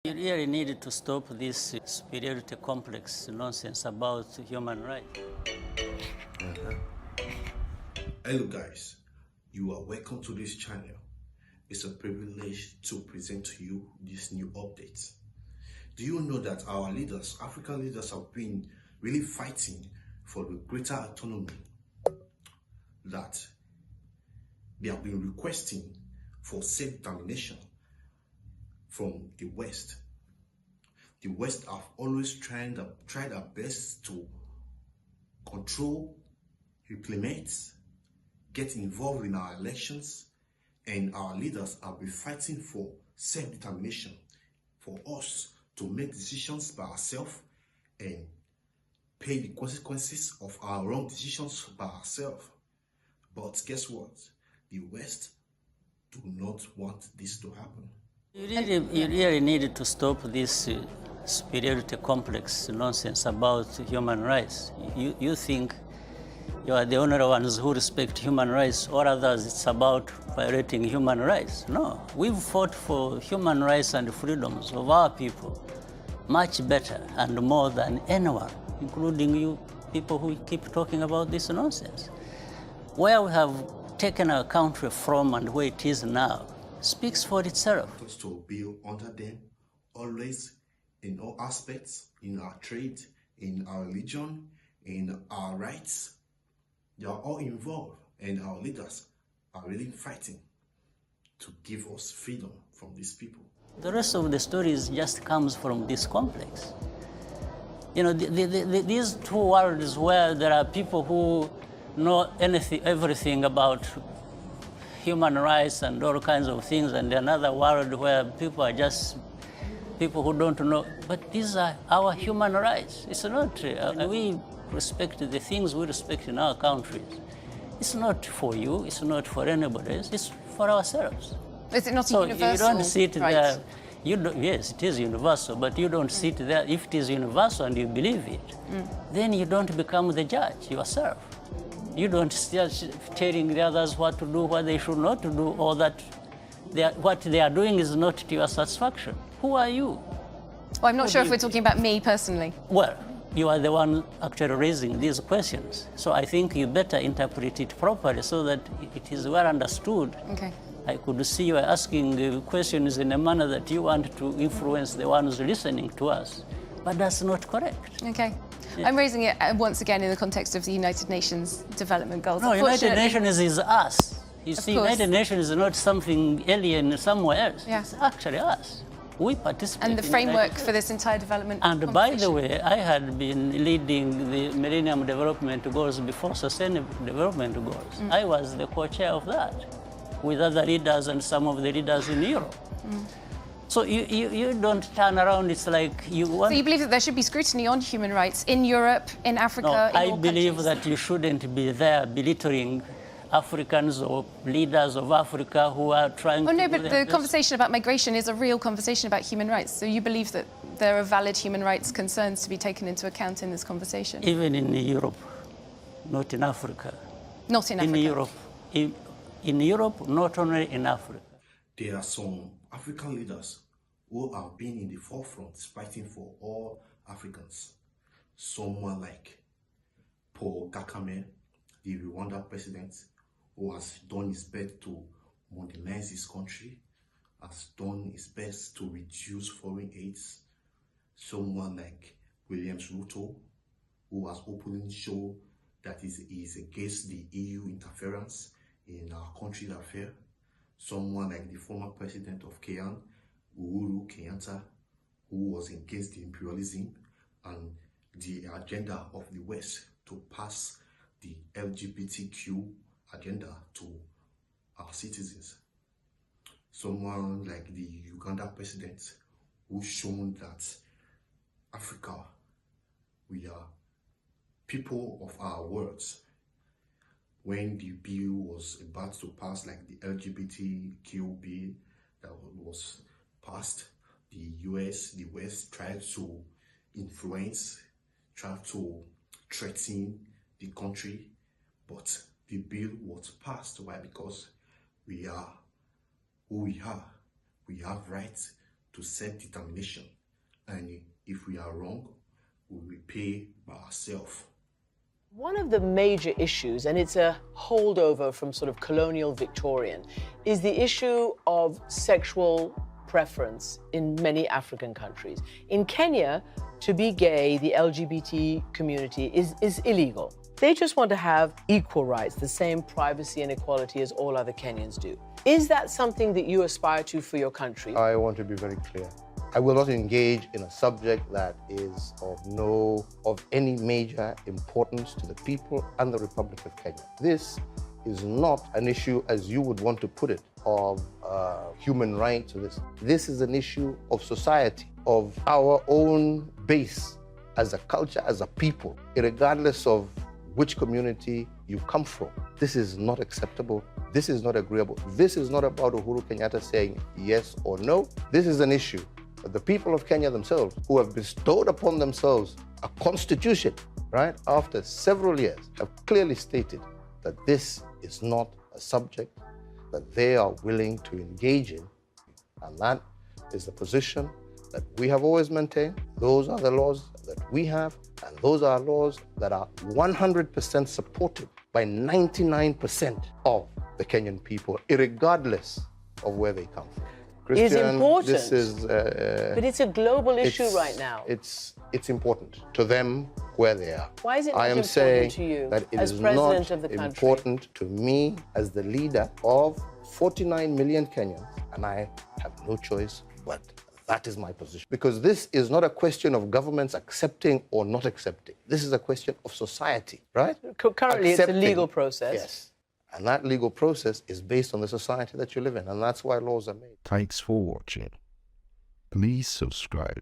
You really need to stop this superiority complex nonsense about human rights. Hello guys, you are welcome to this channel. It's a privilege to present to you this new update. Do you know that our leaders, African leaders, have been really fighting for the greater autonomy, that they have been requesting for self-determination from the West. The West have always tried their best to control, implement, get involved in our elections, and our leaders have been fighting for self-determination, for us to make decisions by ourselves and pay the consequences of our wrong decisions by ourselves. But guess what? The West do not want this to happen. You really need to stop this superiority complex nonsense about human rights. You think you are the only ones who respect human rights, or others it's about violating human rights. No, we've fought for human rights and freedoms of our people much better and more than anyone, including you people who keep talking about this nonsense. Where we have taken our country from and where it is now speaks for itself. To build under them, always in all aspects, in our trade, in our religion, in our rights. They are all involved, and our leaders are really fighting to give us freedom from these people. The rest of the stories just comes from this complex. You know, these two worlds where there are people who know everything about human rights and all kinds of things, and another world where people are just people who don't know. But these are our human rights. It's not, we respect the things we respect in our countries. It's not for you, it's not for anybody else, it's for ourselves. Is it not so universal? You don't sit there, yes, it is universal, but you don't sit there. If it is universal and you believe it, then you don't become the judge yourself. You don't start telling the others what to do, what they should not to do, or that what they are doing is not to your satisfaction. Who are you? Well, I'm not sure if we're talking about me personally. Well, you are the one actually raising these questions. So I think you better interpret it properly so that it is well understood. Okay. I could see you are asking questions in a manner that you want to influence the ones listening to us. But that's not correct. Okay. Yeah. I'm raising it once again in the context of the United Nations Development Goals. No, United Nations is us. You see, United Nations is not something alien somewhere else. Yeah. It's actually us. We participate. And the framework for this entire development. And by the way, I had been leading the Millennium Development Goals before Sustainable Development Goals. I was the co-chair of that with other leaders and some of the leaders in Europe. So you don't turn around, it's like you want... So you believe that there should be scrutiny on human rights in Europe, in Africa, No, in I believe that you shouldn't be there belittling Africans or leaders of Africa who are trying to... Oh no, but the conversation about migration is a real conversation about human rights. So you believe that there are valid human rights concerns to be taken into account in this conversation? Even in Europe, not in Africa. Not in Africa? In Europe. In Europe, not only in Africa. There are some African leaders who have been in the forefront fighting for all Africans. Someone like Paul Kagame, the Rwanda president, who has done his best to modernize his country, has done his best to reduce foreign aids. Someone like Williams Ruto, who has openly shown that he is against the EU interference in our country's affairs. Someone like the former president of Kenya, Uhuru Kenyatta, who was against the imperialism and the agenda of the West to pass the LGBTQ agenda to our citizens. Someone like the Uganda president, who shown that Africa, we are people of our words. When the bill was about to pass, like the LGBTQ bill that was passed, the US, the West tried to influence, tried to threaten the country, but the bill was passed. Why? Because we are who we are. We have rights to self-determination. And if we are wrong, we will pay by ourselves. One of the major issues, and it's a holdover from sort of colonial Victorian, is the issue of sexual preference in many African countries. In Kenya, to be gay, the LGBT community is illegal. They just want to have equal rights, the same privacy and equality as all other Kenyans do. Is that something that you aspire to for your country? I want to be very clear. I will not engage in a subject that is of any major importance to the people and the Republic of Kenya. This is not an issue, as you would want to put it, of human rights. This is an issue of society, of our own base as a culture, as a people, regardless of which community you come from. This is not acceptable. This is not agreeable. This is not about Uhuru Kenyatta saying yes or no. This is an issue that the people of Kenya themselves, who have bestowed upon themselves a constitution, right, after several years, have clearly stated that this is not a subject that they are willing to engage in. And that is the position that we have always maintained. Those are the laws that we have, and those are laws that are 100% supported by 99% of the Kenyan people, regardless of where they come from. Is important. This is, but it's a global issue right now. It's important to them where they are. Why is it not I am important saying to you that it as is president not of the country? important to me as the leader of 49 million Kenyans, and I have no choice but that is my position. Because this is not a question of governments accepting or not accepting. This is a question of society, right? Currently, it's a legal process. Yes. And that legal process is based on the society that you live in, and that's why laws are made. Thanks for watching. Please subscribe.